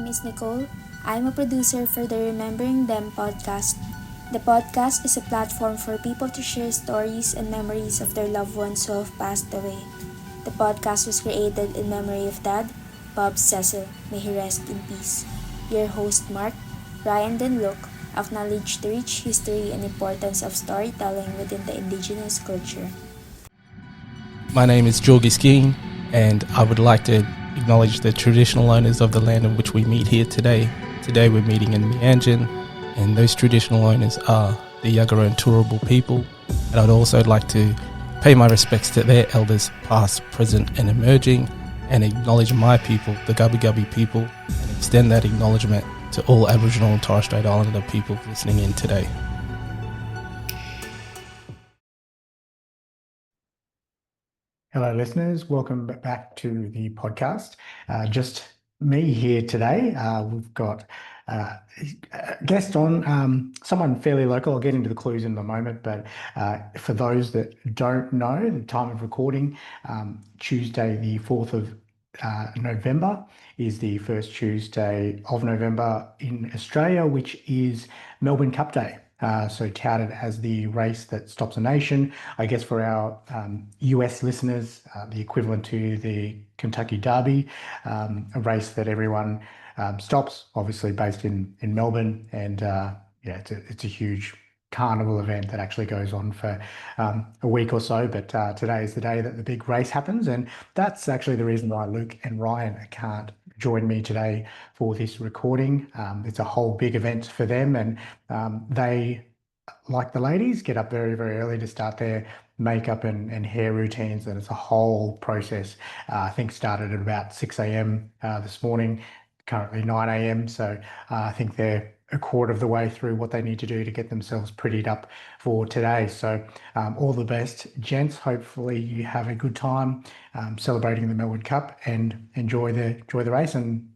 name is Nicole. I'm a producer for the Remembering Them podcast. The podcast is a platform for people to share stories and memories of their loved ones who have passed away. The podcast was created in memory of Dad, Bob Cecil. May he rest in peace. Your host, Mark, Ryan, and Luke acknowledge the rich history and importance of storytelling within the indigenous culture. My name is Jorgi Skeen, and I would like to acknowledge the traditional owners of the land in which we meet here today. Today we're meeting in Meanjin, and those traditional owners are the Yagara and Turrbal people. And I'd also like to pay my respects to their elders, past, present and emerging, and acknowledge my people, the Gubbi Gubbi people, and extend that acknowledgement to all Aboriginal and Torres Strait Islander people listening in today. Hello, listeners. Welcome back to the podcast. Just me here today. We've got a guest on, someone fairly local. I'll get into the clues in a moment, but for those that don't know, the time of recording, Tuesday, the 4th of November is the first Tuesday of November in Australia, which is Melbourne Cup Day. So touted as the race that stops a nation. I guess for our US listeners, the equivalent to the Kentucky Derby, a race that everyone stops, obviously based in Melbourne. And it's a huge carnival event that actually goes on for a week or so. But today is the day that the big race happens. And that's actually the reason why Luke and Ryan can't join me today for this recording. It's a whole big event for them, and they, like the ladies, get up very, very early to start their makeup and hair routines, and it's a whole process. I think started at about 6 a.m. This morning, currently 9 a.m. So I think they're a quarter of the way through what they need to do to get themselves prettied up for today. So all the best, gents. Hopefully you have a good time celebrating the Melbourne Cup and enjoy the race. And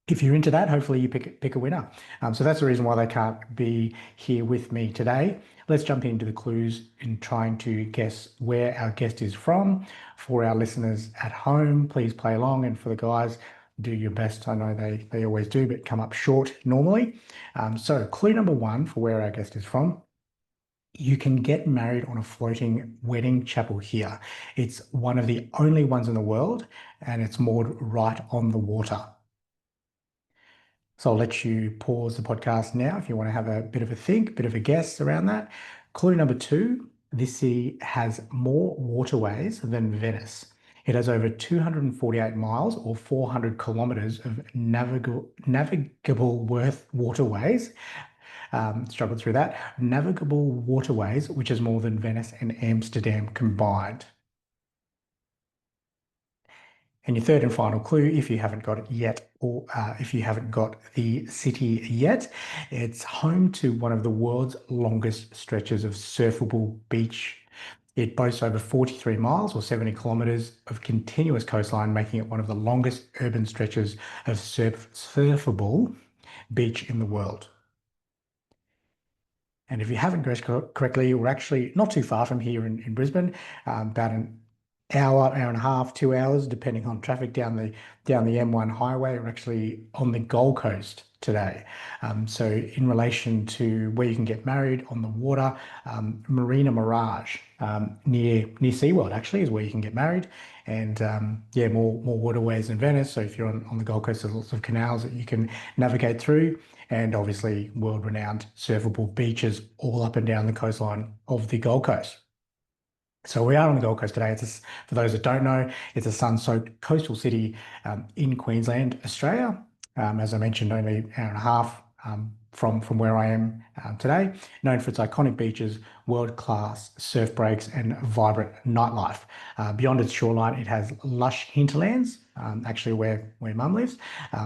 if you're into that, hopefully you pick a winner. So that's the reason why they can't be here with me today. Let's jump into the clues in trying to guess where our guest is from. For our listeners at home, please play along, and for the guys, do your best. I know they always do, but come up short normally. So clue number one for where our guest is from: you can get married on a floating wedding chapel here. It's one of the only ones in the world, and it's moored right on the water. So I'll let you pause the podcast now if you want to have a bit of a think, bit of a guess around that. Clue number two: this city has more waterways than Venice. It has over 248 miles or 400 kilometers of navigable waterways. Struggled through that. Navigable waterways, which is more than Venice and Amsterdam combined. And your third and final clue, if you haven't got it yet, or if you haven't got the city yet, it's home to one of the world's longest stretches of surfable beach. It boasts over 43 miles or 70 kilometers of continuous coastline, making it one of the longest urban stretches of surfable beach in the world. And if you haven't guessed correctly, we're actually not too far from here in Brisbane, about an hour and a half, 2 hours, depending on traffic down the M1 highway. We're actually on the Gold Coast today. So in relation to where you can get married on the water, Marina Mirage near SeaWorld actually is where you can get married. And more waterways than Venice. So if you're on the Gold Coast, there's lots of canals that you can navigate through, and obviously world-renowned surfable beaches all up and down the coastline of the Gold Coast. So we are on the Gold Coast today. For those that don't know, it's a sun-soaked coastal city in Queensland, Australia. As I mentioned, only an hour and a half from where I am today. Known for its iconic beaches, world-class surf breaks, and vibrant nightlife. Beyond its shoreline, it has lush hinterlands, actually where Mum lives,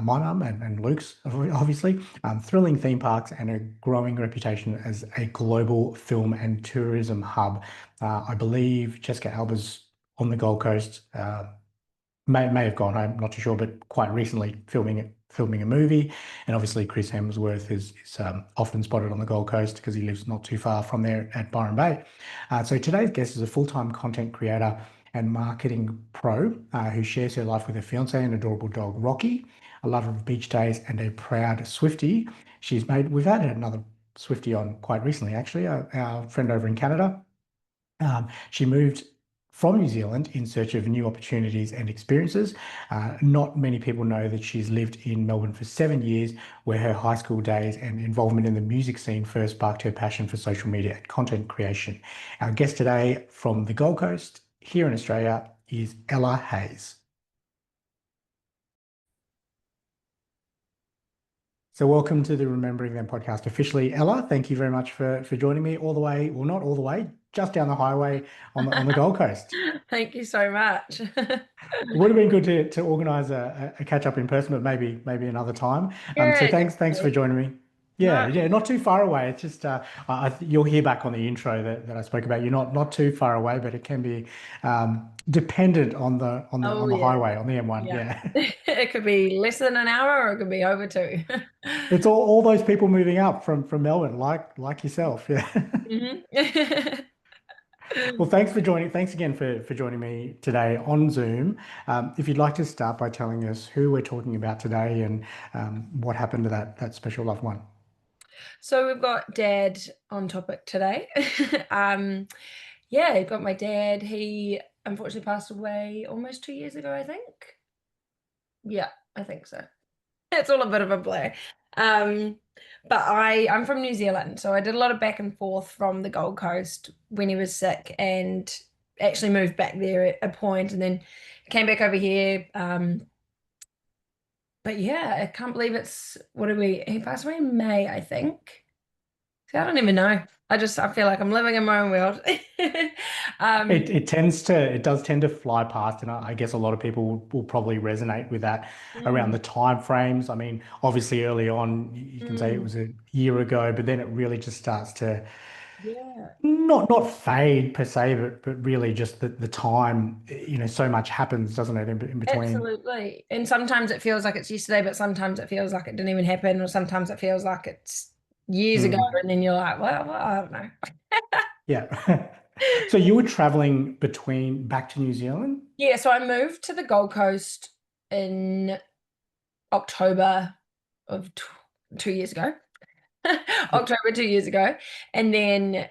my mum and Luke's, obviously, thrilling theme parks, and a growing reputation as a global film and tourism hub. I believe Jessica Alba's on the Gold Coast, may have gone home, not too sure, but quite recently filming a movie. And obviously Chris Hemsworth is often spotted on the Gold Coast because he lives not too far from there at Byron Bay. So today's guest is a full-time content creator and marketing pro who shares her life with her fiance and adorable dog, Rocky, a lover of beach days and a proud Swiftie. We've had another Swiftie on quite recently, actually, our friend over in Canada. She moved from New Zealand in search of new opportunities and experiences. Not many people know that she's lived in Melbourne for 7 years, where her high school days and involvement in the music scene first sparked her passion for social media and content creation. Our guest today from the Gold Coast here in Australia is Ella Hayes. So welcome to the Remembering Them podcast officially. Ella, thank you very much for joining me all the way, well, not all the way, just down the highway on the Gold Coast. Thank you so much. It would have been good to organise a catch up in person, but maybe another time. So thanks for joining me. Yeah, not too far away. It's just you'll hear back on the intro that I spoke about. You're not too far away, but it can be dependent on the highway, on the M1. Yeah. It could be less than an hour, or it could be over 2. It's all those people moving up from Melbourne, like yourself. Yeah. Mm-hmm. Well, thanks for joining. Thanks again for joining me today on Zoom. If you'd like to start by telling us who we're talking about today and what happened to that special loved one. So we've got Dad on topic today. You've got my dad. He unfortunately passed away almost 2 years ago, I think. Yeah, I think so. It's all a bit of a blur. But I'm from New Zealand, so I did a lot of back and forth from the Gold Coast when he was sick, and actually moved back there at a point, and then came back over here. But yeah, I can't believe he passed away in May, I think. See, I don't even know. I feel like I'm living in my own world. It does tend to fly past, and I guess a lot of people will probably resonate with that around the time frames. I mean, obviously early on you can say it was a year ago, but then it really just starts to not fade per se, but really just the time, so much happens, doesn't it, in between? Absolutely. And sometimes it feels like it's yesterday, but sometimes it feels like it didn't even happen, or sometimes it feels like it's years ago, and then you're like, well, I don't know. Yeah. So you were traveling back to New Zealand? Yeah, so I moved to the Gold Coast in October of 2 years ago. October 2 years ago. And then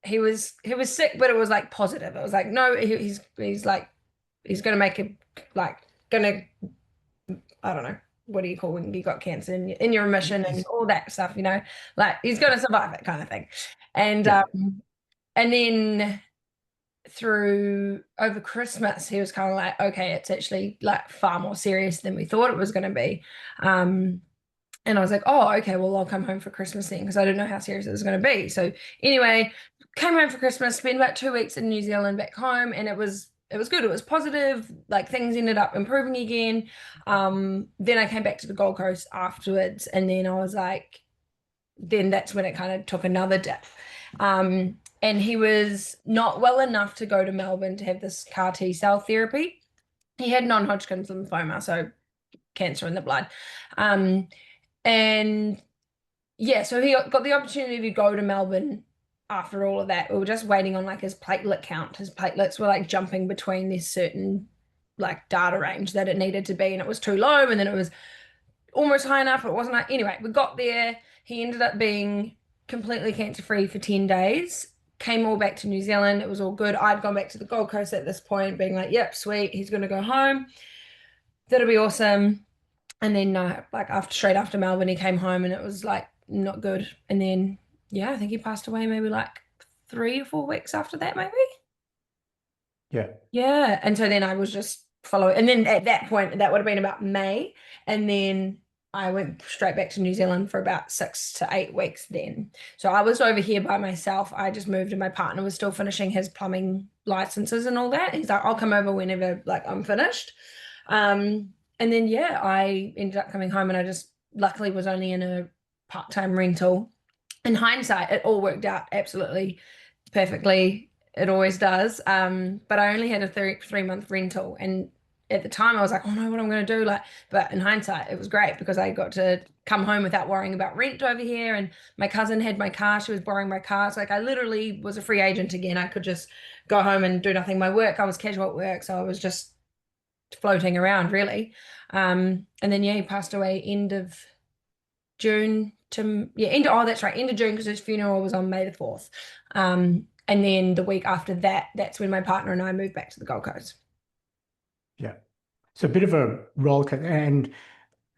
he was sick, but it was like positive. It was like, no, he's like, he's gonna make it, like, I don't know, what do you call when you got cancer in your remission and all that stuff, like he's gonna survive it, kind of thing. And and then through over Christmas, he was kind of like, okay, it's actually like far more serious than we thought it was going to be. And I was like, oh, okay, well, I'll come home for Christmas then, because I didn't know how serious it was going to be. So anyway, came home for Christmas, spent about 2 weeks in New Zealand back home, and it was good. It was positive. Like, things ended up improving again. Then I came back to the Gold Coast afterwards, and then I was like, then that's when it kind of took another dip. And he was not well enough to go to Melbourne to have this CAR T-cell therapy. He had non-Hodgkin's lymphoma, so cancer in the blood. And yeah, so he got the opportunity to go to Melbourne after all of that. We were just waiting on like his platelet count. His platelets were like jumping between this certain like data range that it needed to be, and it was too low, and then it was almost high enough, but it wasn't. Anyway, we got there. He ended up being completely cancer-free for 10 days. Came all back to New Zealand. It was all good. I'd gone back to the Gold Coast at this point, being like, yep, sweet, he's going to go home. That'll be awesome. And then straight after Melbourne, he came home, and it was like not good. And then, yeah, I think he passed away maybe like 3 or 4 weeks after that, maybe. Yeah. Yeah. And so then I was just following. And then at that point, that would have been about May. And then I went straight back to New Zealand for about 6 to 8 weeks then. So I was over here by myself. I just moved, and my partner was still finishing his plumbing licenses and all that. He's like, I'll come over whenever I'm finished. And then, yeah, I ended up coming home, and I just luckily was only in a part-time rental. In hindsight, it all worked out absolutely perfectly. It always does. But I only had a 3-month rental, and at the time I was like, oh no, what am I going to do? Like, but in hindsight, it was great because I got to come home without worrying about rent over here. And my cousin had my car. She was borrowing my car. So like I literally was a free agent again. I could just go home and do nothing. My work, I was casual at work. So I was just floating around really. And then, yeah, he passed away end of June that's right, end of June, because his funeral was on May the 4th. And then the week after that, that's when my partner and I moved back to the Gold Coast. Yeah. So a bit of a roller coaster, and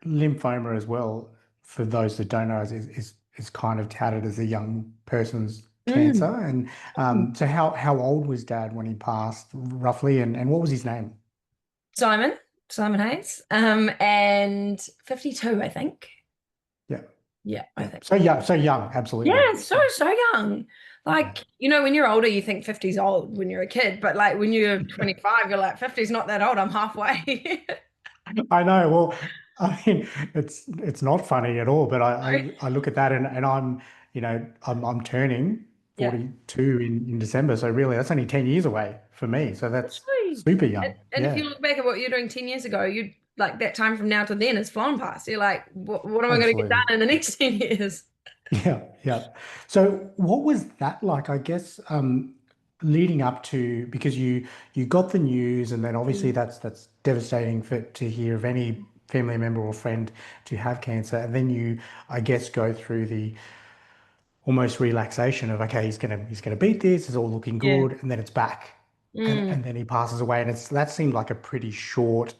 lymphoma as well, for those that don't know, is kind of touted as a young person's cancer. And so how old was Dad when he passed, roughly, and what was his name? Simon Hayes, and 52, I think. Yeah. Yeah, I think. So young, absolutely. Yeah, so young. Like, when you're older, you think 50's old when you're a kid, but like when you're 25, you're like, 50's not that old, I'm halfway. I know. Well, I mean, it's not funny at all, but I look at that and I'm, I'm turning 42 in December. So really that's only 10 years away for me. So that's super young. And if you look back at what you're doing 10 years ago, you'd like that time from now to then has flown past. You're like, what am I going to get done in the next 10 years? Yeah. So what was that like? I guess leading up to, because you got the news, and then obviously that's devastating to hear of any family member or friend to have cancer, and then you, I guess, go through the almost relaxation of, okay, he's gonna beat this, it's all looking good, and then it's back, and then he passes away, and that seemed like a pretty short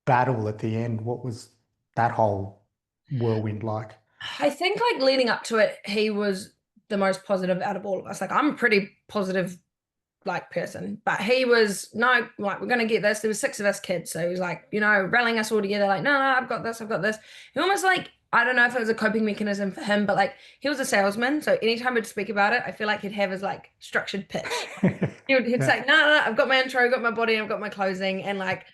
battle at the end. What was that whole whirlwind like? I think like leading up to it, he was the most positive out of all of us. Like I'm a pretty positive like person, but he was, no, like, we're going to get this. There was 6 of us kids. So he was like, rallying us all together. Like, no, I've got this. He almost like, I don't know if it was a coping mechanism for him, but like he was a salesman. So anytime he'd speak about it, I feel like he'd have his like structured pitch. He'd say, no, I've got my intro, I've got my body, I've got my closing. And like,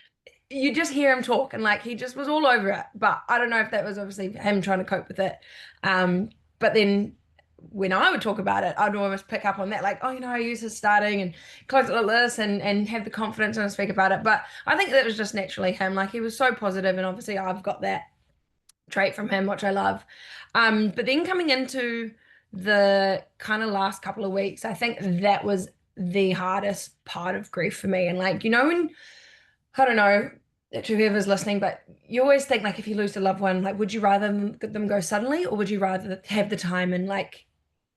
you just hear him talk, and like he just was all over it. But I don't know if that was obviously him trying to cope with it. But then when I would talk about it, I'd almost pick up on that, like, I use his starting and close it like this, and have the confidence and speak about it. But I think that was just naturally him. Like he was so positive, and obviously I've got that trait from him, which I love. But then coming into the kind of last couple of weeks, I think that was the hardest part of grief for me. And like, when, I don't know if whoever's listening, but you always think like if you lose a loved one, like would you rather them go suddenly, or would you rather have the time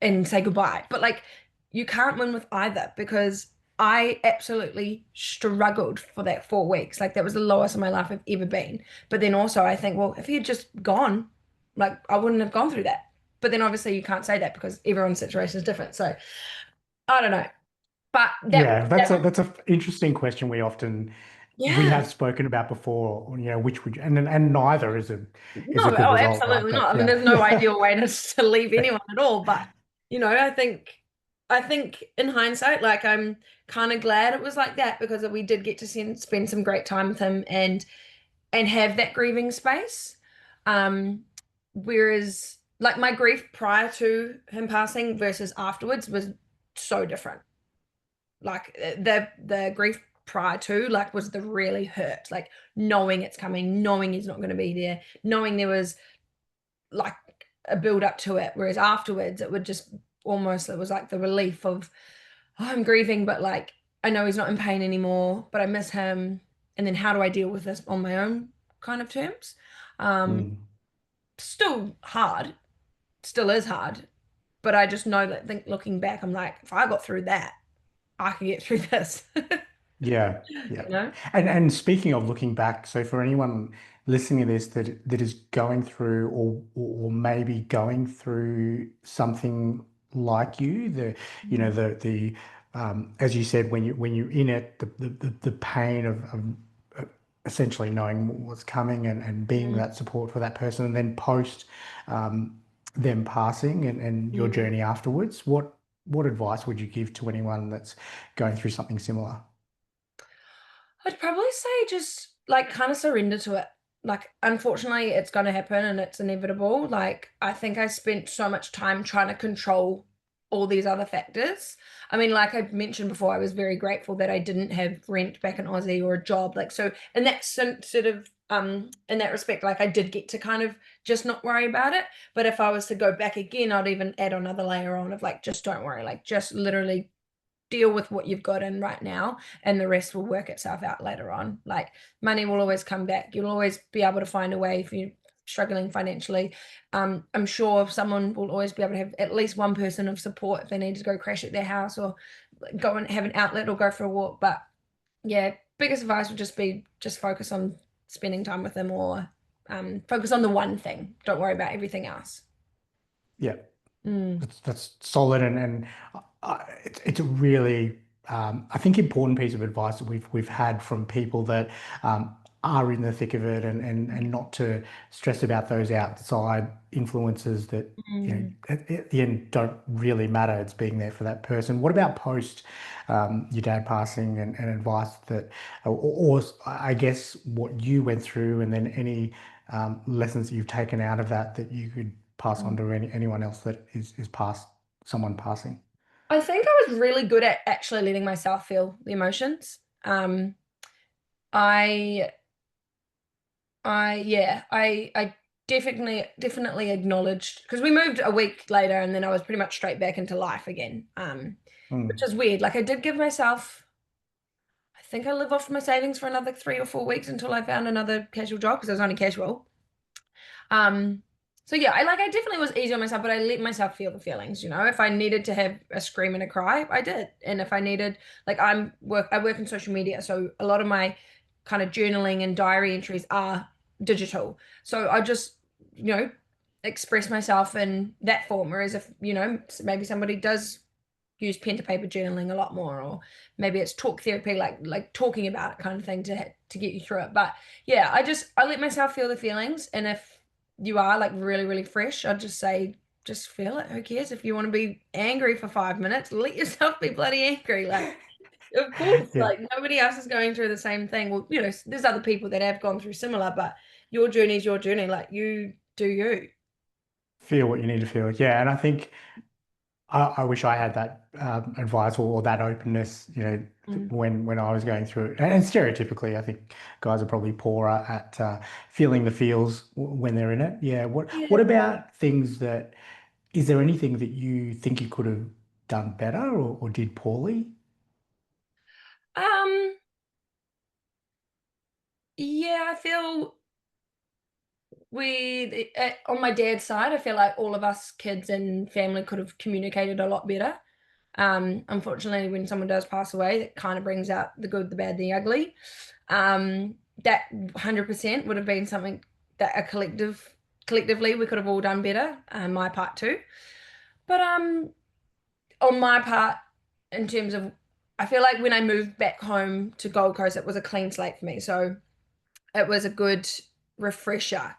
and say goodbye? But like you can't win with either, because I absolutely struggled for that 4 weeks. Like that was the lowest in my life I've ever been. But then also I think, well, if he had just gone, like I wouldn't have gone through that. But then obviously you can't say that because everyone's situation is different. So I don't know. But that's an interesting question we often we have spoken about before. Which would and neither is a good result, absolutely right? not. I mean, there's no ideal way to leave anyone at all. But I think in hindsight, like I'm kind of glad it was like that, because we did get to spend some great time with him and have that grieving space. Whereas like my grief prior to him passing versus afterwards was so different. Like the grief prior to like was the really hurt, like knowing it's coming, knowing he's not going to be there, knowing there was like a build up to it. Whereas afterwards it would just almost, it was like the relief of, I'm grieving, but like I know he's not in pain anymore, but I miss him. And then how do I deal with this on my own kind of terms? Still hard, still is hard, but I just know that looking back, I'm like, if I got through that, I can get through this. Yeah. And speaking of looking back, so for anyone listening to this that is going through or maybe going through something like you, as you said, when you're in it, the pain of essentially knowing what's coming and being that support for that person, and then post them passing and your journey afterwards, what advice would you give to anyone that's going through something similar? I'd probably say just like kind of surrender to it. Like, unfortunately, it's going to happen and it's inevitable. Like, I think I spent so much time trying to control all these other factors. I mean, like I mentioned before, I was very grateful that I didn't have rent back in Aussie or a job. Like, so in that sort of in that respect, like I did get to kind of just not worry about it. But if I was to go back again, I'd even add another layer on of like, just don't worry, like just literally deal with what you've got in right now, and the rest will work itself out later on. Like, money will always come back. You'll always be able to find a way if you're struggling financially. I'm sure someone will always be able to have at least one person of support if they need to go crash at their house or go and have an outlet or go for a walk. But yeah, biggest advice would just be just focus on spending time with them, or focus on the one thing. Don't worry about everything else. Yeah, Mm. that's solid, and it's a really I think important piece of advice that we've had from people that are in the thick of it, and not to stress about those outside influences that at the end don't really matter. It's being there for that person. What about post your dad passing, and advice that, or I guess what you went through, and then any lessons that you've taken out of that that you could pass on to anyone else that is past someone passing? I think I was really good at actually letting myself feel the emotions. I I definitely acknowledged, because we moved a week later and then I was pretty much straight back into life again. Which is weird. Like, I did give myself, I think I live off my savings for another 3 or 4 weeks until I found another casual job, because I was only casual. So yeah, I definitely was easy on myself, but I let myself feel the feelings, you know. If I needed to have a scream and a cry, I did. And if I needed, like, I work in social media, so a lot of my kind of journaling and diary entries are digital. So I just, you know, express myself in that form. Whereas if, you know, maybe somebody does use pen to paper journaling a lot more, or maybe it's talk therapy, like talking about it kind of thing to get you through it. But yeah, I let myself feel the feelings, and if you are like really fresh, I'd just say just feel it. Who cares if you want to be angry for 5 minutes? Let yourself be bloody angry. Like, of course, Yeah, like nobody else is going through the same thing. Well, you know, there's other people that have gone through similar, but your journey is your journey. Like, you do you. feel what you need to feel. Yeah, and I think I wish I had that advice, or that openness, you know, Mm. when I was going through it. And stereotypically, I think guys are probably poorer at feeling the feels when they're in it. Yeah. What Yeah. about things that, is there anything that you think you could have done better, or did poorly? Um, yeah, I feel on my dad's side, I feel like all of us kids and family could have communicated a lot better. Unfortunately, when someone does pass away, that kind of brings out the good, the bad, the ugly. That 100% would have been something that collectively we could have all done better. My part too. But on my part, in terms of, I feel like when I moved back home to Gold Coast, it was a clean slate for me. So it was a good refresher,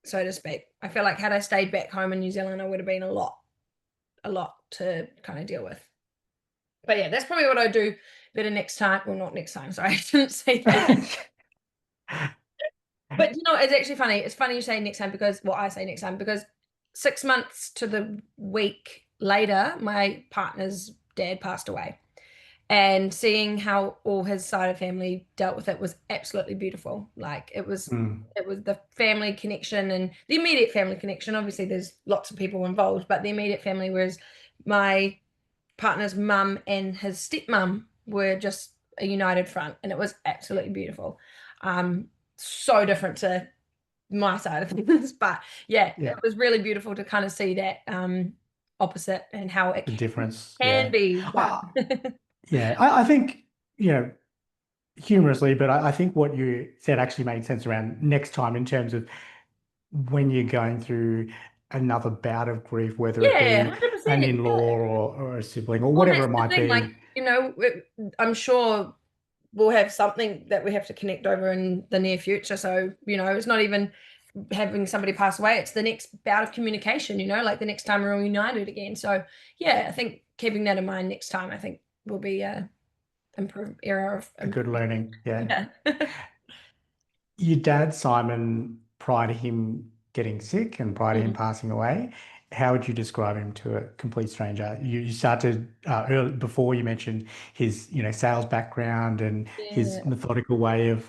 so to speak. I feel like had I stayed back home in New Zealand, I would have been a lot to kind of deal with. But yeah, that's probably what I do better next time. Well, not next time. Sorry, I didn't say that. But you know, it's actually funny. It's funny you say next time, because, well, I say next time because 6 months to the week later, my partner's dad passed away. And seeing how all his side of family dealt with it was absolutely beautiful. Like, Mm, it was the family connection and the immediate family connection. Obviously, there's lots of people involved, but the immediate family, whereas my partner's mum and his stepmom were just a united front, and it was absolutely beautiful. So different to my side of things, but yeah, it yeah, was really beautiful to kind of see that opposite and how it the difference. can Yeah. be Uh, done. yeah, I think, you know, humorously, but I think what you said actually made sense around next time, in terms of when you're going through another bout of grief, whether it Yeah, be an 100%. in-law, or a sibling, or Well, whatever that's it the might thing, like, be. you know, I'm sure we'll have something that we have to connect over in the near future. So, you know, it's not even having somebody pass away, it's the next bout of communication, you know, like the next time we're all united again. So, yeah, I think keeping that in mind next time, I think will be a improve era of A good learning. Yeah. yeah. Your dad, Simon, prior to him getting sick and prior to him Mm. passing away, how would you describe him to a complete stranger? You started early, before you mentioned his, sales background and Yeah. his methodical way of,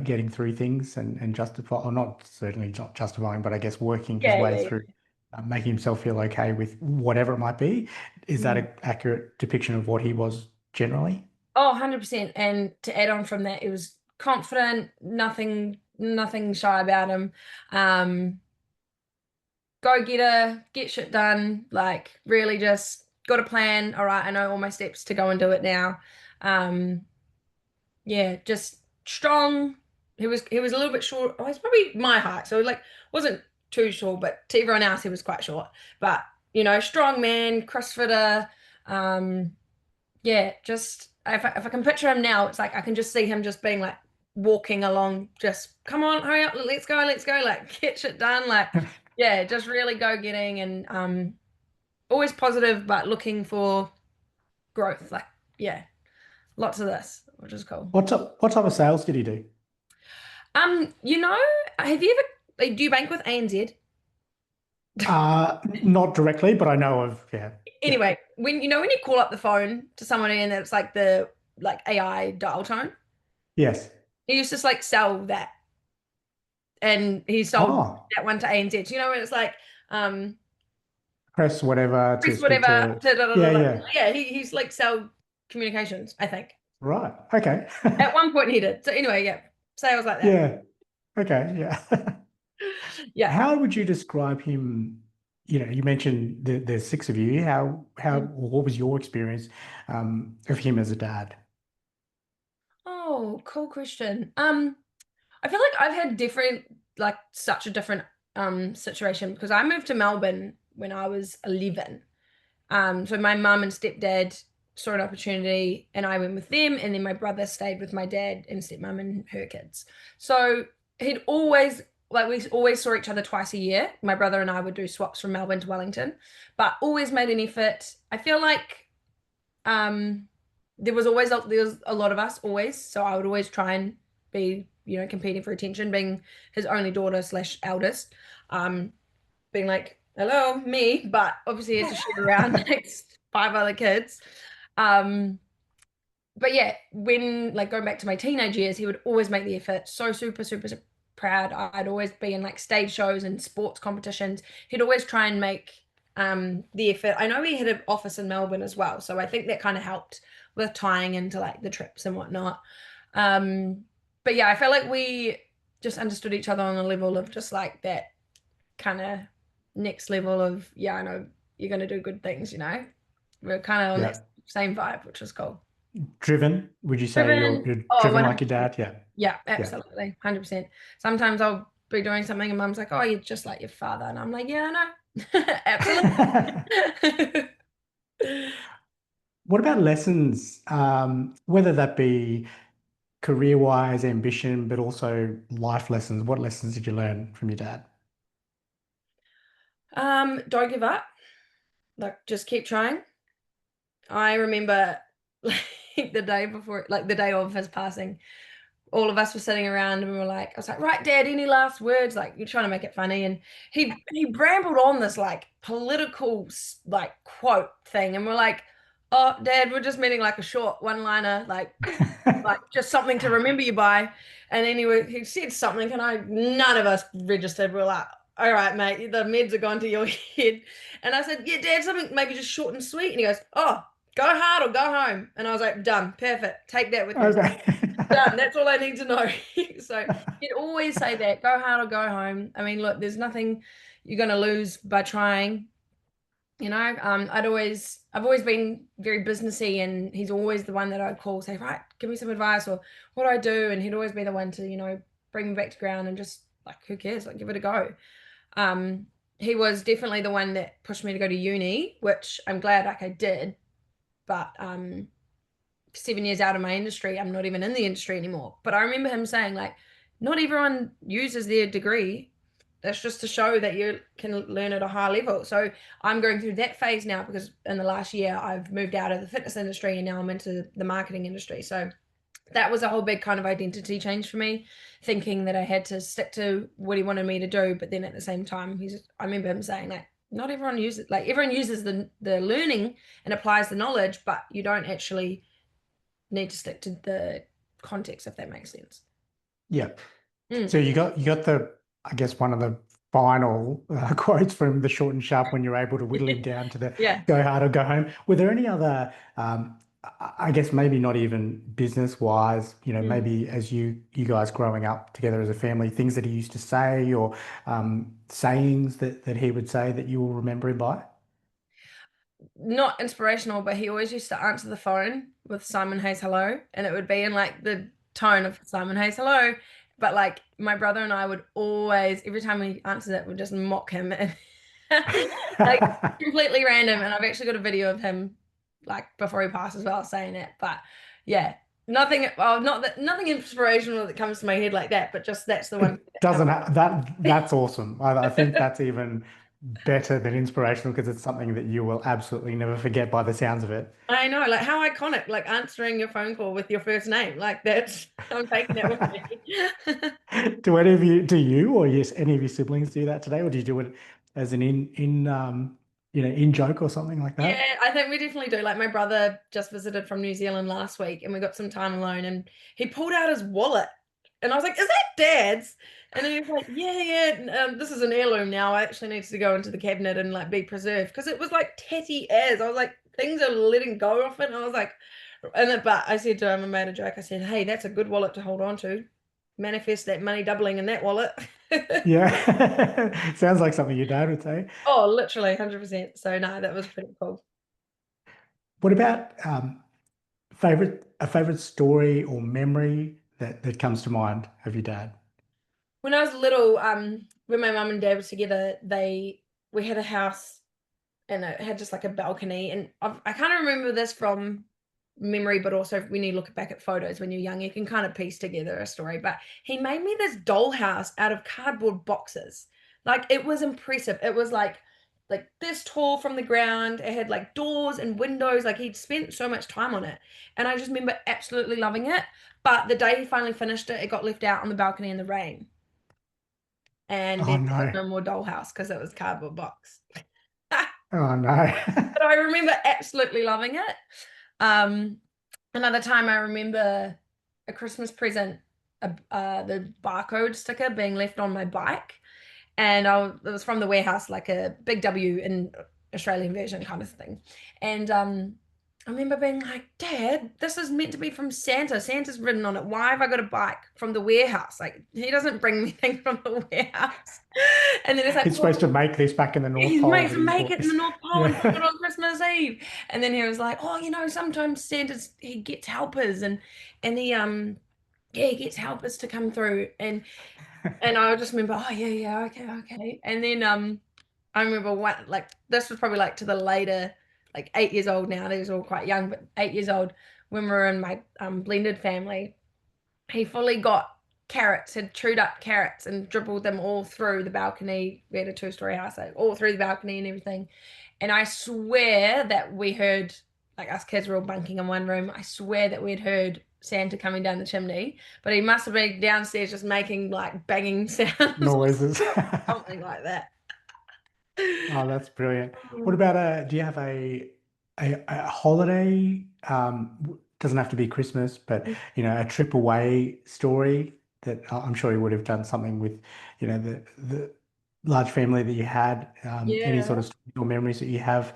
getting through things and justify, or not certainly not justifying, but I guess working his Yeah, way yeah, through, making himself feel okay with whatever it might be. Is that yeah. an accurate depiction of what he was generally? Oh, 100%. And to add on from that, it was confident, nothing shy about him. Go getter, get shit done, like really just got a plan. All right, I know all my steps to go and do it now. Um, yeah, just strong. He was a little bit short. Oh, he's probably my height, so like wasn't too short, but to everyone else he was quite short. But strong man, CrossFitter. Um, yeah, just if I can picture him now, it's like I can just see him just being like walking along, just come on, hurry up, let's go, like get shit done, like yeah, just really go getting and always positive, but looking for growth, like yeah, lots of this, which is cool. What type of sales did he do? You know, have you ever do you bank with ANZ? Not directly, but I know of, yeah. Yeah. Anyway, when you call up the phone to someone and it's like the AI dial tone, Yes. he used to just like sell that. And he sold Oh, that one to ANZ. And it's like um press whatever to press speak whatever. to. Yeah, yeah. Yeah, he's like sell communications, I think. Right. Okay. At one point he did. So anyway, yeah, sales like that. Yeah. Okay. Yeah. Yeah. How would you describe him? You mentioned there's six of you. What was your experience of him as a dad? Oh, cool question. I feel like I've had such a different situation because I moved to Melbourne when I was 11. So my mum and stepdad saw an opportunity and I went with them, and then my brother stayed with my dad and stepmom and her kids. So we always saw each other twice a year. My brother and I would do swaps from Melbourne to Wellington, but always made an effort. I feel like there was a lot of us always, so I would always try and be competing for attention, being his only daughter slash eldest, being like, hello, me, but obviously he had to share around next 5 other kids. But yeah, when like going back to my teenage years, he would always make the effort. So super, super, super proud. I'd always be in like stage shows and sports competitions. He'd always try and make the effort. I know he had an office in Melbourne as well, so I think that kind of helped with tying into like the trips and whatnot. But yeah, I felt like we just understood each other on a level of just like that kind of next level of, yeah, I know you're going to do good things, we're kind of on Yeah. that same vibe, which was cool. Driven? Would you say you're Driven. Oh, driven like 100%. your dad? Yeah. Yeah, absolutely. 100%. Sometimes I'll be doing something and mum's like, oh, you're just like your father. And I'm like, yeah, I know. Absolutely. What about lessons, whether that be career-wise, ambition, but also life lessons? What lessons did you learn from your dad? Don't give up. Like, just keep trying. I remember like the day before, like the day of his passing, all of us were sitting around and we were like, I was like, right, Dad, any last words? Like, you're trying to make it funny. And he brambled on this like political like quote thing. And we're like, oh, Dad, we're just meaning like a short one-liner, like just something to remember you by. And anyway, he said something and none of us registered. We're like, all right, mate, the meds are gone to your head. And I said, yeah, Dad, something maybe just short and sweet. And he goes, oh, go hard or go home. And I was like, done, perfect. Take that with you. Okay. Done. That's all I need to know. So he'd always say that, go hard or go home. I mean, look, there's nothing you're going to lose by trying. I've always been very businessy, and he's always the one that I'd call, say, right, give me some advice or what do I do? And he'd always be the one to, bring me back to ground and just like, who cares? Like, give it a go. He was definitely the one that pushed me to go to uni, which I'm glad like I did. But 7 years out of my industry, I'm not even in the industry anymore. But I remember him saying, like, not everyone uses their degree. That's just to show that you can learn at a high level. So I'm going through that phase now because in the last year I've moved out of the fitness industry and now I'm into the marketing industry. So that was a whole big kind of identity change for me, thinking that I had to stick to what he wanted me to do. But then at the same time, I remember him saying, like, not everyone uses, like everyone uses the learning and applies the knowledge, but you don't actually need to stick to the context, if that makes sense. Yeah. So you got the, I guess, one of the final quotes from The Short and Sharp when you're able to whittle him down to the go hard or go home. Were there any other, I guess maybe not even business wise, maybe as you guys growing up together as a family, things that he used to say or sayings that he would say that you will remember him by? Not inspirational, but he always used to answer the phone with Simon Hayes Hello, and it would be in like the tone of Simon Hayes Hello. But like my brother and I would always, every time he answered it, would just mock him and like completely random. And I've actually got a video of him like before he passed as well saying it. But yeah, nothing inspirational that comes to my head like that, but just that's the one. That's awesome. I think that's even better than inspirational because it's something that you will absolutely never forget by the sounds of it. I know, like how iconic, like answering your phone call with your first name, like that's, I'm taking that with me. Do you or yes, any of your siblings do that today, or do you do it as an in joke or something like that? Yeah, I think we definitely do. Like my brother just visited from New Zealand last week and we got some time alone and he pulled out his wallet and I was like, is that Dad's? And he was like, yeah, this is an heirloom now. I actually needs to go into the cabinet and like be preserved because it was like tatty as. I was like, things are letting go of it. And I was like, but I said to him, I made a joke. I said, hey, that's a good wallet to hold on to. Manifest that money doubling in that wallet. Yeah. Sounds like something your dad would say. Oh, literally 100%. So no, that was pretty cool. What about a favorite story or memory that comes to mind of your dad? When I was little, when my mum and dad were together, we had a house and it had just like a balcony. And I kind of remember this from memory, but also when you look back at photos when you're young, you can kind of piece together a story. But he made me this dollhouse out of cardboard boxes. Like it was impressive. It was like this tall from the ground. It had like doors and windows. Like he'd spent so much time on it. And I just remember absolutely loving it. But the day he finally finished it, it got left out on the balcony in the rain. And then no more dollhouse because it was cardboard box. Oh no. But I remember absolutely loving it. Another time I remember a Christmas present, the barcode sticker being left on my bike. And it was from the warehouse, like a big W in Australian version kind of thing. And I remember being like, Dad, this is meant to be from Santa. Santa's written on it. Why have I got a bike from the warehouse? Like, he doesn't bring me things from the warehouse. And then it's like, he's supposed to make this back in the North Pole. He's make it in the North Pole and put it on Christmas Eve. And then he was like, oh, sometimes he gets helpers and he gets helpers to come through. And I just remember, okay. And then I remember this was probably like to the later, like 8 years old now. He was all quite young, but 8 years old when we were in my blended family. He fully got had chewed up carrots and dribbled them all through the balcony. We had a 2-story house, like all through the balcony and everything. And I swear that we heard, like us kids were all bunking in one room. I swear that we'd heard Santa coming down the chimney, but he must have been downstairs just making like banging sounds. Noises. Something like that. Oh, that's brilliant. What about do you have a holiday? Doesn't have to be Christmas, but a trip away story that I'm sure you would have done something with, the large family that you had. Any sort of stories or memories that you have.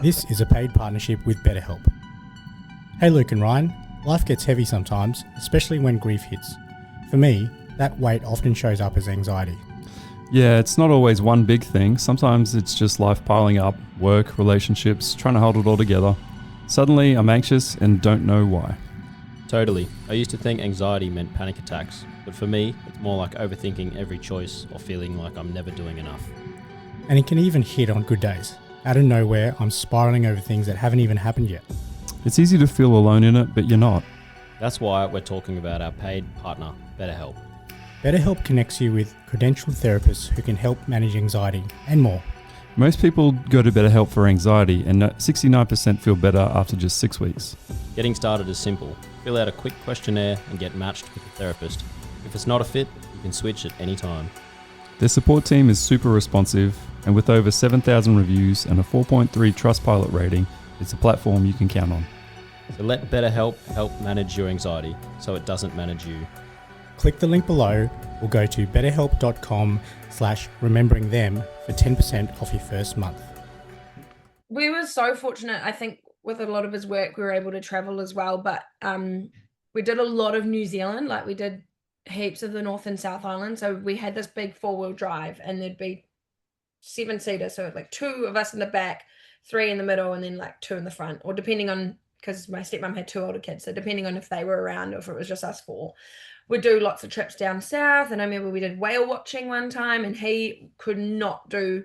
This is a paid partnership with BetterHelp. Hey, Luke and Ryan. Life gets heavy sometimes, especially when grief hits. For me, that weight often shows up as anxiety. Yeah, it's not always one big thing. Sometimes it's just life piling up, work, relationships, trying to hold it all together. Suddenly, I'm anxious and don't know why. Totally. I used to think anxiety meant panic attacks, but for me, it's more like overthinking every choice or feeling like I'm never doing enough. And it can even hit on good days. Out of nowhere, I'm spiraling over things that haven't even happened yet. It's easy to feel alone in it, but you're not. That's why we're talking about our paid partner, BetterHelp. BetterHelp connects you with credentialed therapists who can help manage anxiety and more. Most people go to BetterHelp for anxiety and 69% feel better after just 6 weeks. Getting started is simple. Fill out a quick questionnaire and get matched with a therapist. If it's not a fit, you can switch at any time. Their support team is super responsive And with over 7,000 reviews and a 4.3 Trustpilot rating, it's a platform you can count on. So let BetterHelp help manage your anxiety so it doesn't manage you. Click the link below or go to betterhelp.com/rememberingthem for 10% off your first month. We were so fortunate, I think, with a lot of his work, we were able to travel as well. But we did a lot of New Zealand, like we did heaps of the North and South Island. So we had this big 4-wheel drive, and there'd be 7-seater, so like 2 of us in the back, 3 in the middle, and then like 2 in the front, or depending on, because my stepmom had 2 older kids, so depending on if they were around or if it was just us 4. We'd do lots of trips down south, and I remember we did whale watching one time, and he could not do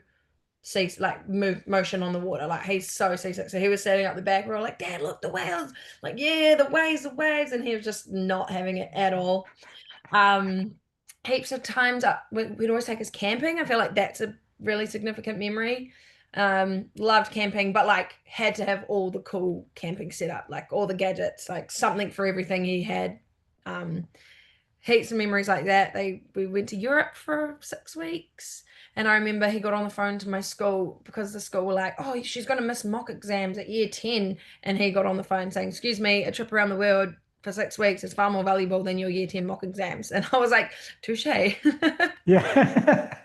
motion on the water. Like, he's so seasick, so he was standing up the back. We were like, Dad, look, the whales. Like, yeah, the waves, and he was just not having it at all. Heaps of times we'd always take us camping. I feel like that's a really significant memory. Loved camping, but like had to have all the cool camping setup, like all the gadgets, like something for everything he had. Heaps of memories like that. We went to Europe for 6 weeks, and I remember he got on the phone to my school because the school were like, oh, she's going to miss mock exams at year 10, and he got on the phone saying, excuse me, a trip around the world for 6 weeks is far more valuable than your year 10 mock exams. And I was like, touche. Yeah.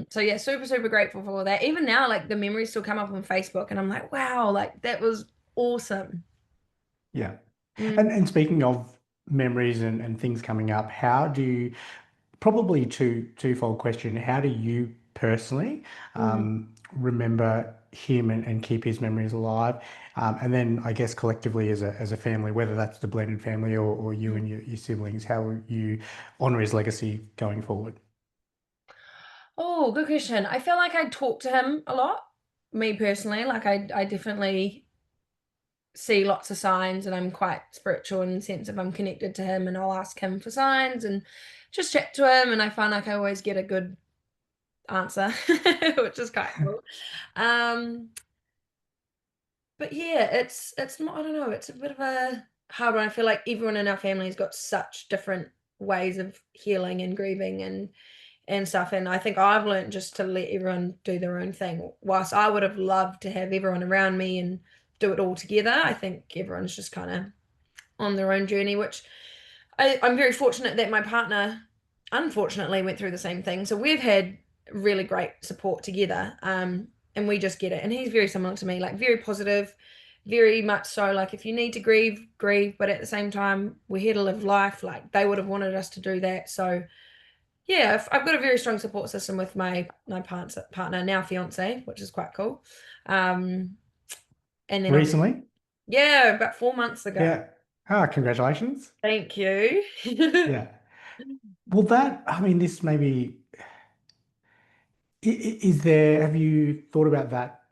So yeah, super, super grateful for all that. Even now, like the memories still come up on Facebook, and I'm like, wow, like that was awesome. Yeah. Mm. And speaking of memories and things coming up, how do you, probably twofold question, how do you personally remember him and keep his memories alive? And then I guess collectively as a family, whether that's the blended family or you and your siblings, how will you honor his legacy going forward? Oh, good question. I feel like I talk to him a lot, me personally. Like I definitely see lots of signs, and I'm quite spiritual in the sense of I'm connected to him, and I'll ask him for signs and just chat to him, and I find like I always get a good answer, which is quite cool. But yeah, it's not, I don't know, it's a bit of a hard one. I feel like everyone in our family has got such different ways of healing and grieving and stuff, and I think I've learned just to let everyone do their own thing. Whilst I would have loved to have everyone around me and do it all together, I think everyone's just kind of on their own journey, which I'm very fortunate that my partner unfortunately went through the same thing. So we've had really great support together, and we just get it. And he's very similar to me, like very positive, very much so. Like if you need to grieve, but at the same time, we're here to live life. Like they would have wanted us to do that. So yeah, I've got a very strong support system with my partner, now fiance, which is quite cool. And then Recently? yeah, about 4 months ago. Yeah. Congratulations. Thank you. Yeah. Well, I mean, this maybe, have you thought about that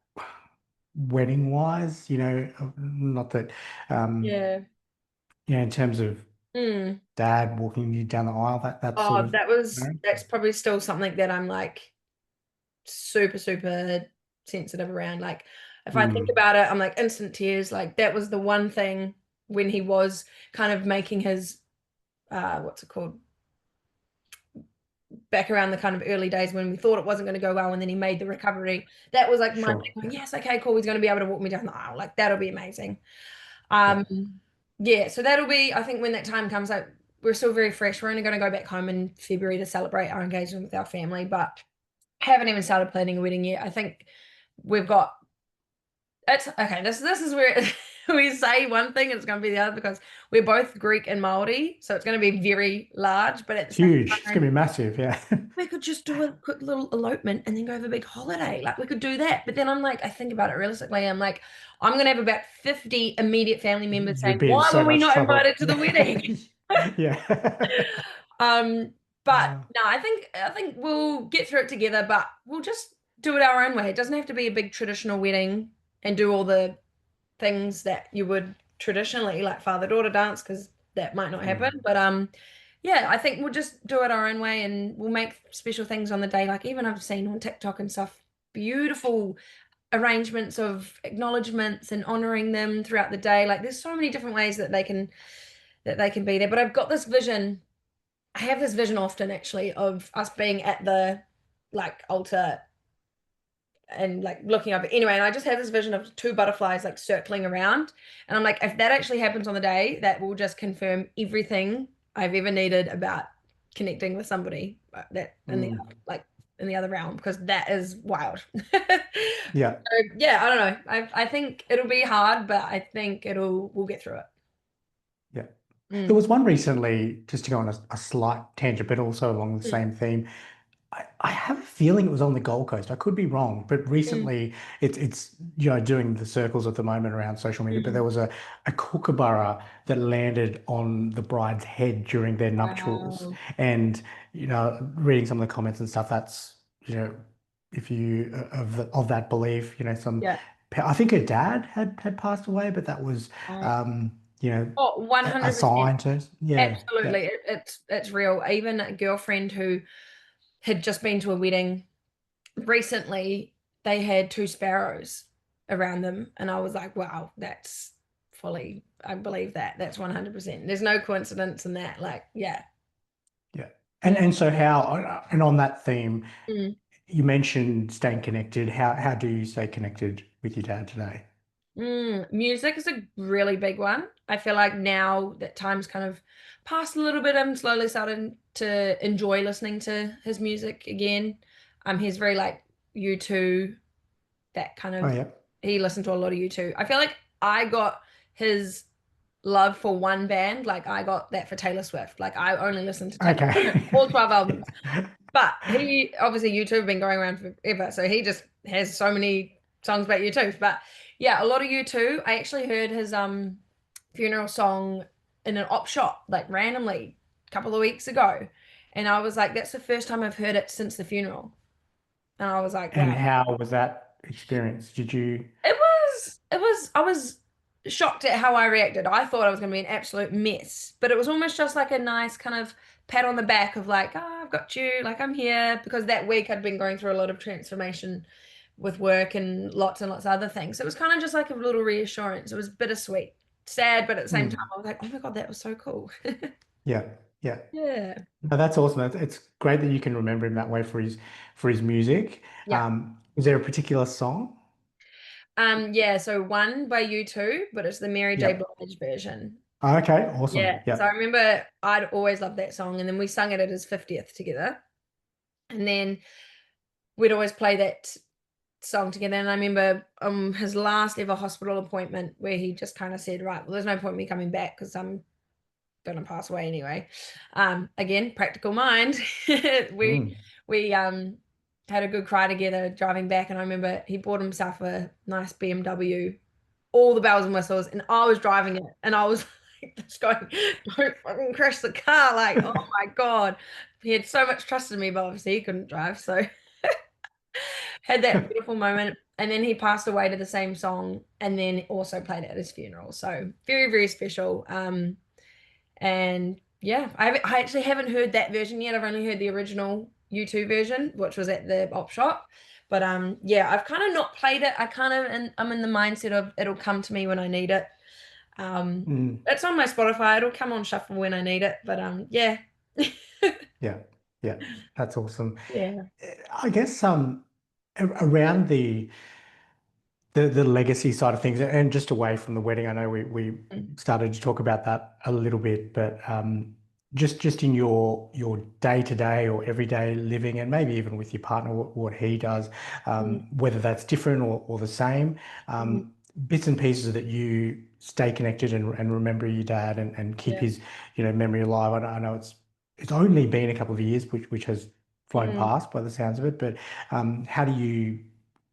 wedding wise, not that, Yeah. in terms of dad walking you down the aisle, that sort Oh, of, that's probably still something that I'm like super, super sensitive around. Like if I think about it, I'm like instant tears. Like that was the one thing when he was kind of making his what's it called? Back around the kind of early days when we thought it wasn't going to go well, and then he made the recovery. That was like my thing, going, yes, okay, cool. He's going to be able to walk me down the aisle. Like that'll be amazing. Yeah, so that'll be, I think when that time comes, like we're still very fresh. We're only going to go back home in February to celebrate our engagement with our family, but haven't even started planning a wedding yet. I think we've got it's okay. This is where we say one thing and it's going to be the other, because we're both Greek and Maori, so it's going to be very large. But at the huge. same time, it's going to be massive. Yeah. we could just do a quick little elopement and then go have a big holiday. Like we could do that. But then I'm like, I think about it realistically. I'm like, I'm going to have about 50 immediate family members saying, why were we not invited to the wedding? Yeah. But no, I think we'll get through it together, but we'll just do it our own way. It doesn't have to be a big traditional wedding and do all the things that you would traditionally, like father-daughter dance, because that might not happen. But yeah, I think we'll just do it our own way, and we'll make special things on the day. Like even I've seen on TikTok and stuff, beautiful arrangements of acknowledgements and honoring them throughout the day. Like there's so many different ways that they can be there. But I've got this vision. I have this vision often actually of us being at the like altar and like looking up anyway, and I just have this vision of 2 butterflies like circling around, and I'm like, if that actually happens on the day, that will just confirm everything I've ever needed about connecting with somebody that in the like in the other realm, because that is wild. Yeah. So, yeah, I don't know. I think it'll be hard, but I think we'll get through it. Yeah. Mm. There was one recently, just to go on a slight tangent, but also along the same theme. I have a feeling it was on the Gold Coast. I could be wrong, but recently it's doing the circles at the moment around social media. But there was a kookaburra that landed on the bride's head during their nuptials, Wow. and reading some of the comments and stuff. That's if you of that belief, some. Yeah. I think her dad had passed away, but that was Oh, a 100%. sign to Absolutely. It's real. Even a girlfriend who had just been to a wedding recently, they had 2 sparrows around them, and I was like, wow, that's fully, I believe that. That's 100%. There's no coincidence in that. Like, yeah. Yeah. And so how, and on that theme, Mm. you mentioned staying connected. How do you stay connected with your dad today? Music is a really big one. I feel like now that time's kind of passed a little bit, I'm slowly starting to enjoy listening to his music again. He's very like U2, that kind Oh of, yeah. he listened to a lot of U2. I feel like I got his love for one band, like I got that for Taylor Swift. Like I only listened to Taylor Okay. all 12 albums. But he obviously U2 have been going around forever, so he just has so many songs about U2. But yeah, a lot of U2. I actually heard his funeral song in an op shop, like randomly a couple of weeks ago. And I was like, that's the first time I've heard it since the funeral. And I was like, And wow. how was that experience? Did you? I was shocked at how I reacted. I thought I was going to be an absolute mess, but it was almost just like a nice kind of pat on the back of like, oh, I've got you, like I'm here, because that week I'd been going through a lot of transformation with work and lots of other things. So it was kind of just like a little reassurance. It was bittersweet, sad, but at the same time, I was like, oh my God, that was so cool. Yeah. Yeah. Yeah. No, that's awesome. It's great that you can remember him that way for his music. Yeah. Is there a particular song? Yeah, so one by U2, but it's the Mary J. Yep. Blige version. Okay. Awesome. Yeah. So I Yeah. remember I'd always loved that song, and then we sung it at his 50th together. And then we'd always play that song together. And I remember his last ever hospital appointment where he just kind of said, right, well, there's no point in me coming back because I'm gonna pass away anyway. Again, practical mind. we had a good cry together driving back, and I remember he bought himself a nice BMW, all the bells and whistles, and I was driving it, and I was like just going, don't fucking crash the car, like, oh my God. He had so much trust in me, but obviously he couldn't drive, so had that beautiful moment. And then he passed away to the same song, and then also played it at his funeral. So very, very special. And yeah, I actually haven't heard that version yet. I've only heard the original U2 version, which was at the op shop. But yeah, I've kind of not played it. I'm in the mindset of it'll come to me when I need it. It's on my Spotify. It'll come on shuffle when I need it. But yeah. Yeah. Yeah. That's awesome. Yeah. I guess around the legacy side of things, and just away from the wedding, I know we started to talk about that a little bit, but just in your day-to-day or everyday living, and maybe even with your partner, what he does, whether that's different or the same, bits and pieces that you stay connected and remember your dad and keep his memory alive. I know it's only been a couple of years, which has flown past by the sounds of it, but how do you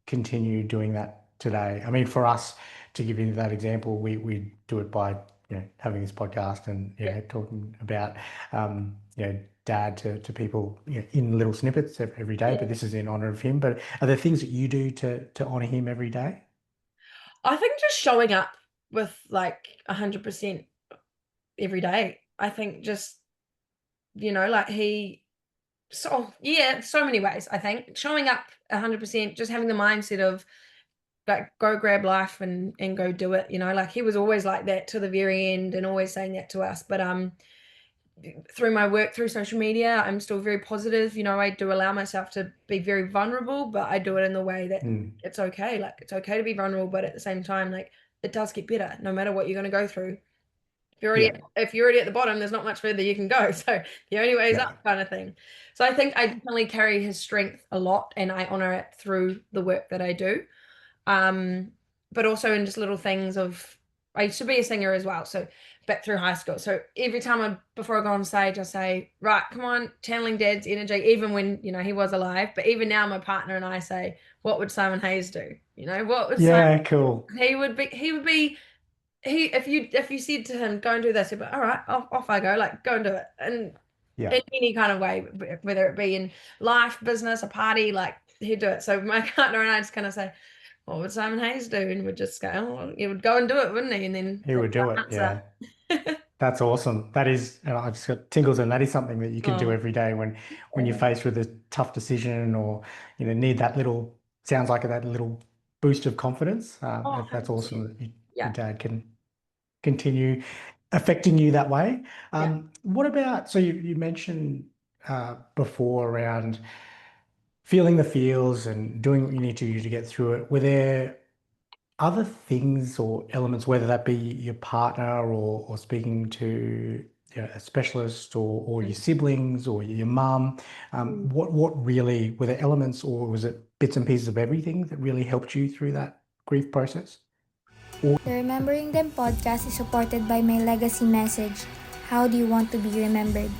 continue doing that today? I mean, for us, to give you that example, we do it by having this podcast and talking about dad to people in little snippets every day. But this is in honor of him. But are there things that you do to honor him every day? I think just showing up with like 100% every day. I think just like so many ways. I think showing up 100%, just having the mindset of like go grab life and go do it. Like he was always like that to the very end and always saying that to us. But through my work, through social media, I'm still very positive. You know, I do allow myself to be very vulnerable, but I do it in the way that it's okay. Like, it's okay to be vulnerable, but at the same time, like, it does get better no matter what you're going to go through. If you're already at the bottom, there's not much further you can go. So the only way is up, kind of thing. So I think I definitely carry his strength a lot, and I honor it through the work that I do. But also in just little things of, I used to be a singer as well, so back through high school. So every time before I go on stage, I say, right, come on, channeling Dad's energy, even when, you know, he was alive. But even now, my partner and I say, what would Simon Hayes do? You know, what would Simon, cool. he would be, if you said to him, go and do this, he'd be, all right, off I go, like, go and do it. And in any kind of way, whether it be in life, business, a party, like, he'd do it. So my partner and I just kind of say, what would Simon Hayes do? And we'd just go, oh, he would go and do it, wouldn't he? And then He would do it. answer. Yeah. That's awesome. That is, and I've just got tingles, and that is something that you can do every day when you're faced with a tough decision, or, you know, need that little, sounds like that little boost of confidence. That's awesome that your dad can continue affecting you that way. What about, so you mentioned before around feeling the feels and doing what you need to do to get through it. Were there other things or elements, whether that be your partner or speaking to, you know, a specialist, or your siblings or your mum, what really, were there elements, or was it bits and pieces of everything that really helped you through that grief process? The Remembering Them podcast is supported by My Legacy Message. How do you want to be remembered?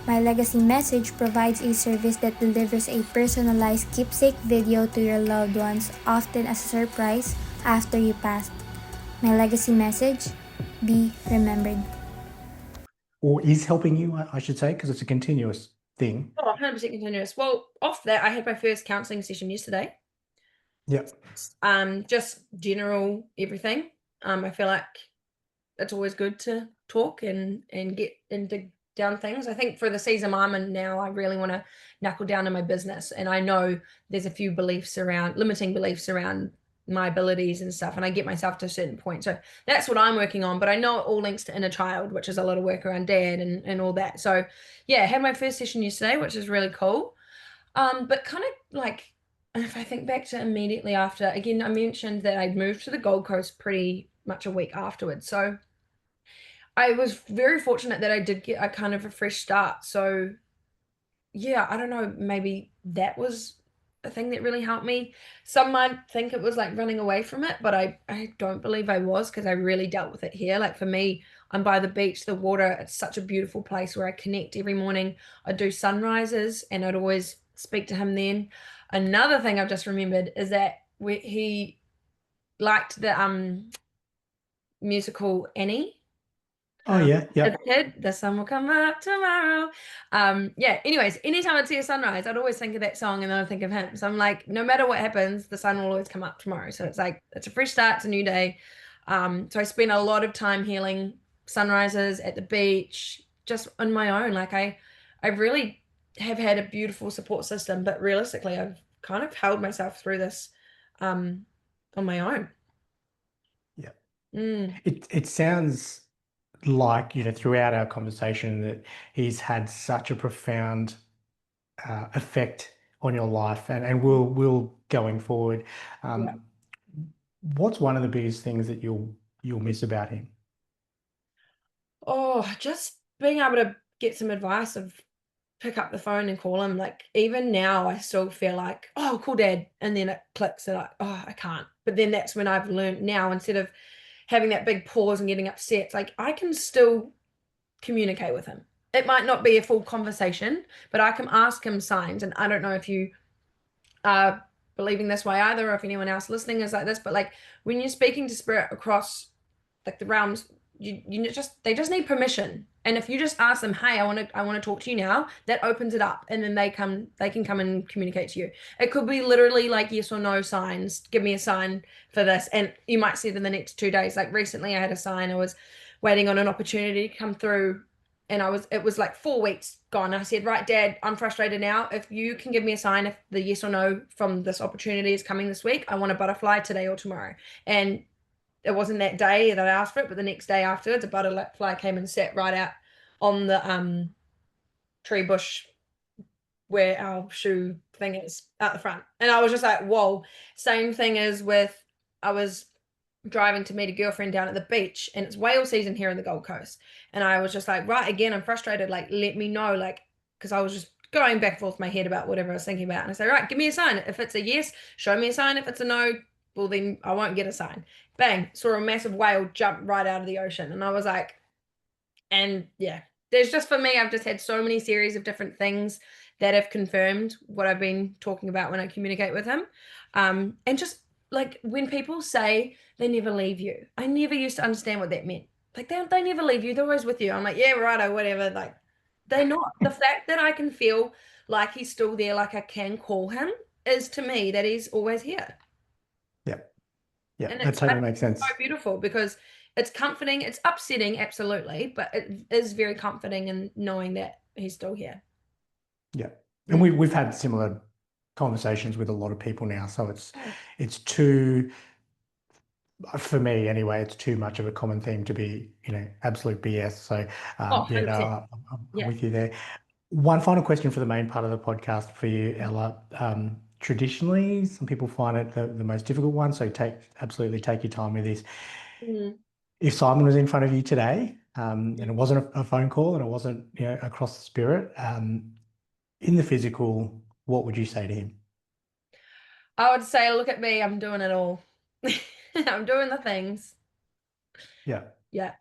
My Legacy Message provides a service that delivers a personalized keepsake video to your loved ones, often as a surprise after you passed. My Legacy Message, be remembered. Or is helping you, I should say, because it's a continuous thing. 100% continuous. Well, off that, I had my first counselling session yesterday. Yep. Just general everything. I feel like it's always good to talk and get into down things. I think for the season I'm in now, I really want to knuckle down in my business, and I know there's a few limiting beliefs around my abilities and stuff, and I get myself to a certain point. So that's what I'm working on, but I know it all links to inner child, which is a lot of work around dad and all that. So yeah, I had my first session yesterday, which is really cool. But kind of like, if I think back to immediately after, again, I mentioned that I'd moved to the Gold Coast pretty much a week afterwards. So I was very fortunate that I did get a kind of a fresh start. So yeah, I don't know, maybe that was a thing that really helped me. Some might think it was like running away from it, but I don't believe I was, because I really dealt with it here. Like for me, I'm by the beach, the water, it's such a beautiful place where I connect every morning. I do sunrises, and I'd always speak to him then. Another thing I've just remembered is that he liked the musical Annie. Oh yeah. As a kid, the sun will come up tomorrow. Anyways, anytime I'd see a sunrise, I'd always think of that song, and then I'd think of him. So I'm like, no matter what happens, the sun will always come up tomorrow. So it's like, it's a fresh start, it's a new day. So I spent a lot of time healing sunrises at the beach, just on my own. Like I really have had a beautiful support system, but realistically, I've kind of held myself through this on my own. Yeah. It sounds like, you know, throughout our conversation, that he's had such a profound effect on your life, and will going forward. What's one of the biggest things that you'll miss about him? Oh, just being able to get some advice, of pick up the phone and call him. Like even now, I still feel like, oh, call Dad, and then it clicks that I can't. But then that's when I've learned now, instead of having that big pause and getting upset, it's like I can still communicate with him. It might not be a full conversation, but I can ask him signs. And I don't know if you are believing this way either, or if anyone else listening is like this, but like when you're speaking to spirit across like the realms, they just need permission. And if you just ask them, hey, I want to talk to you now, that opens it up, and then they can come and communicate to you. It could be literally like yes or no signs. Give me a sign for this, and you might see it in the next 2 days. Like recently I had a sign. I was waiting on an opportunity to come through, and it was like 4 weeks gone. I said, right, Dad, I'm frustrated now. If you can give me a sign if the yes or no from this opportunity is coming this week, I want a butterfly today or tomorrow. And it wasn't that day that I asked for it, but the next day afterwards, a butterfly came and sat right out on the tree bush where our shoe thing is at the front. And I was just like, whoa. Same thing as with, I was driving to meet a girlfriend down at the beach, and it's whale season here in the Gold Coast. And I was just like, right, again, I'm frustrated. Like, let me know, like, because I was just going back and forth in my head about whatever I was thinking about. And I said, right, give me a sign. If it's a yes, show me a sign. If it's a no, well, then I won't get a sign. Bang, saw a massive whale jump right out of the ocean. And I was like, and yeah, there's just, for me, I've just had so many series of different things that have confirmed what I've been talking about when I communicate with him. And just like when people say they never leave you, I never used to understand what that meant. Like they never leave you, they're always with you. I'm like, yeah, righto, whatever. Like they're not. The fact that I can feel like he's still there, like I can call him, is to me that he's always here. Yeah, And that it's totally makes sense. so beautiful because it's comforting. It's upsetting, absolutely, but it is very comforting in knowing that he's still here. Yeah, and we've had similar conversations with a lot of people now, so it's too, for me anyway, it's too much of a common theme to be, absolute BS. So Oh, yeah, 100%. no, I'm Yeah. with you there. One final question for the main part of the podcast for you, Ella. Traditionally, some people find it the most difficult one, so absolutely take your time with this. If Simon was in front of you today, and it wasn't a phone call and it wasn't across the spirit, in the physical, what would you say to him? I would say, look at me, I'm doing it all. I'm doing the things. Yeah. Yeah.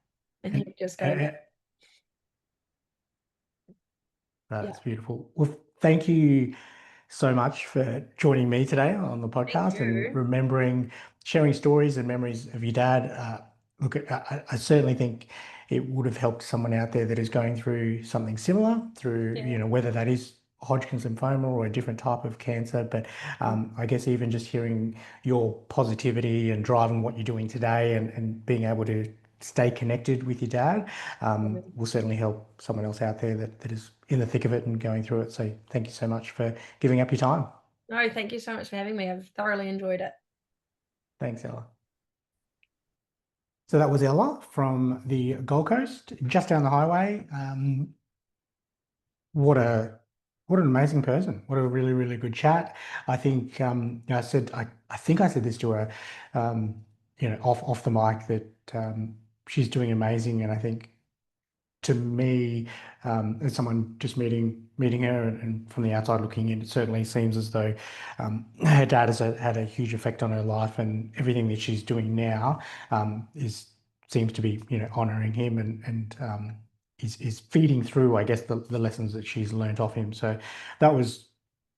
And he just go, That's beautiful. Well, thank you so much for joining me today on the podcast and remembering, sharing stories and memories of your dad. Look, I certainly think it would have helped someone out there that is going through something similar, through whether that is Hodgkin's lymphoma or a different type of cancer. But I guess even just hearing your positivity and driving what you're doing today and being able to stay connected with your dad will certainly help someone else out there that is in the thick of it and going through it. So thank you so much for giving up your time. No, thank you so much for having me. I've thoroughly enjoyed it. Thanks, Ella. So that was Ella from the Gold Coast, just down the highway. What an amazing person. What a really, really good chat. I think I think I said this to her, off the mic, that she's doing amazing. And I think, to me, as someone just meeting her and from the outside looking in, it certainly seems as though her dad has had a huge effect on her life, and everything that she's doing now seems to be honouring him and is feeding through, I guess, the lessons that she's learnt off him. So that was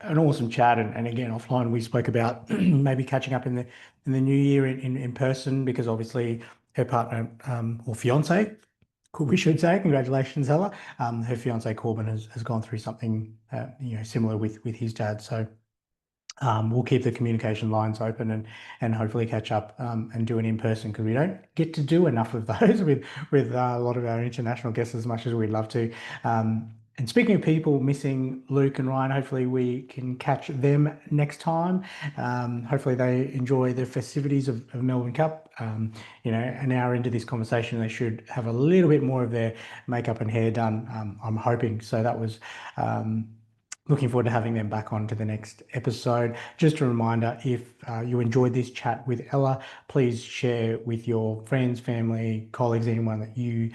an awesome chat. And again, offline, we spoke about maybe catching up in the new year in person, because obviously her partner or fiance, we should say, congratulations, Ella. Her fiance Corbin has gone through something similar with his dad. So we'll keep the communication lines open and hopefully catch up and do an in-person, because we don't get to do enough of those with a lot of our international guests as much as we'd love to. And speaking of people missing Luke and Ryan, hopefully we can catch them next time. Hopefully they enjoy the festivities of Melbourne Cup. An hour into this conversation, they should have a little bit more of their makeup and hair done. I'm hoping. So that was looking forward to having them back on to the next episode. Just a reminder, if you enjoyed this chat with Ella, please share with your friends, family, colleagues, anyone that you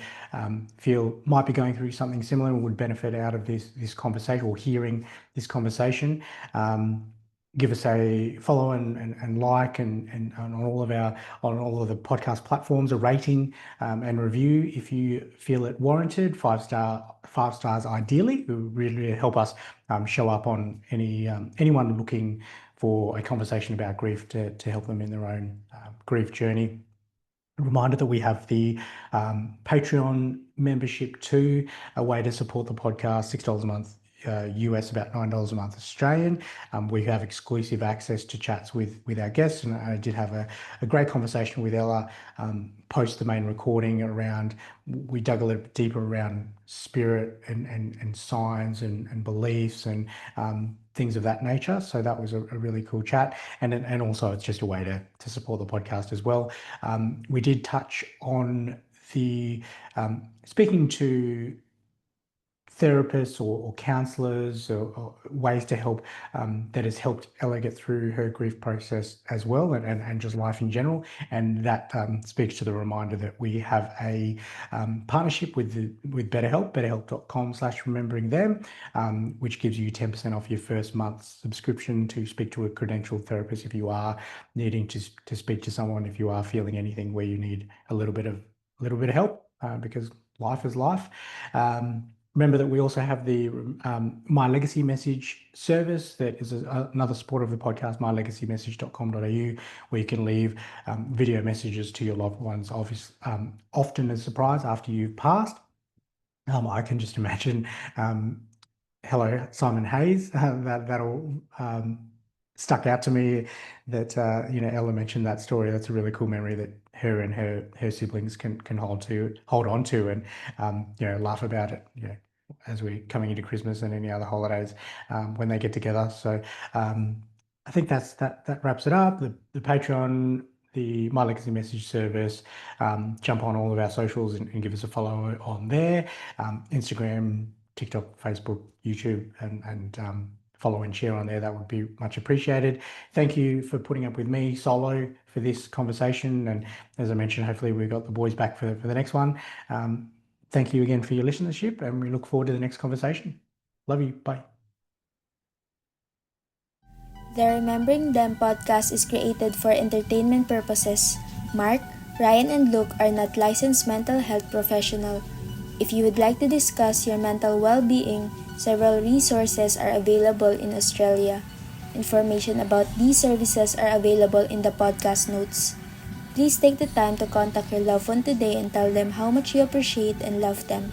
feel might be going through something similar and would benefit out of this conversation or hearing this conversation. Give us a follow and like and on all of the podcast platforms, a rating and review if you feel it warranted. 5 stars ideally. It would really help us show up on anyone looking for a conversation about grief to help them in their own grief journey. A reminder that we have the Patreon membership too, a way to support the podcast, $6 a month. US, about $9 a month Australian. We have exclusive access to chats with our guests, and I did have a great conversation with Ella post the main recording around, we dug a little bit deeper around spirit and signs and beliefs and things of that nature. So that was a really cool chat. And also it's just a way to support the podcast as well. We did touch on the speaking to therapists or counselors or ways to help that has helped Ella get through her grief process as well, and just life in general. And that speaks to the reminder that we have a partnership with BetterHelp, betterhelp.com/remembering them, which gives you 10% off your first month's subscription to speak to a credentialed therapist if you are needing to speak to someone, if you are feeling anything where you need a little bit of help, because life is life. Remember that we also have the My Legacy Message service that is another supporter of the podcast, mylegacymessage.com.au, where you can leave video messages to your loved ones, obviously, often as a surprise after you've passed. I can just imagine, hello, Simon Hayes, that'll stuck out to me, that Ella mentioned that story. That's a really cool memory that her and her siblings can hold on to and laugh about it, as we're coming into Christmas and any other holidays when they get together. So I think that wraps it up. The Patreon, the My Legacy Message service. Jump on all of our socials and give us a follow on there. Instagram, TikTok, Facebook, YouTube, and follow and share on there. That would be much appreciated. Thank you for putting up with me solo for this conversation. And as I mentioned, hopefully we've got the boys back for the next one. Thank you again for your listenership, and we look forward to the next conversation. Love you. Bye. The Remembering Them podcast is created for entertainment purposes. Mark, Ryan, and Luke are not licensed mental health professionals. If you would like to discuss your mental well-being, several resources are available in Australia. Information about these services are available in the podcast notes. Please take the time to contact your loved one today and tell them how much you appreciate and love them.